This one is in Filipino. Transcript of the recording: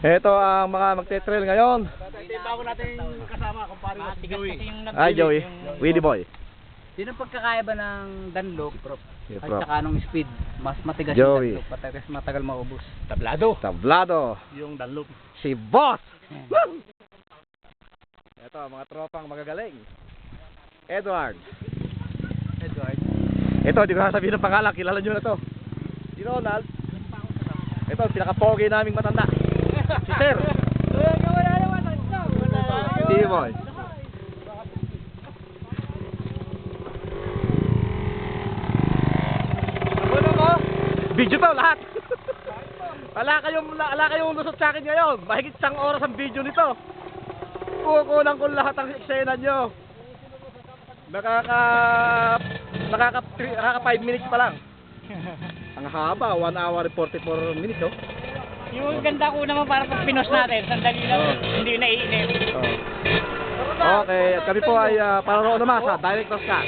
Ito ang mga magte-trail ngayon. Bago natin kasama kumpare si Joey. Ay, Joey. Willy Boy. Sino pagkakaiba ng Dunlop Yeah, at bro. saka nung speed? Mas matigas Joey. yung Dunlop, matagal maubos. Tablado. Tablado. Yung Dunlop. Si Boss. Ayan. Woo! Ito, mga tropang magagaling. Edward. Ito, di ko sasabihin ng pangalan. Kilala nyo na to. Si Ronald. Ito, pinaka-pogi naming matanda. Si Sir. Si Boy. Video to lahat. Wala kayong lusot sa akin ngayon. Mahigit 1 oras ang video nito. Kukunan ko lahat ang eksena nyo. Nakaka 5 minutes pa lang. Ang haba, 1 hour and 44 minutes, oh. Yung ganda ko naman para pag pinos natin, sandali lang, hindi naiinip. Okay, at kami po ay para naman sa Director's Cut.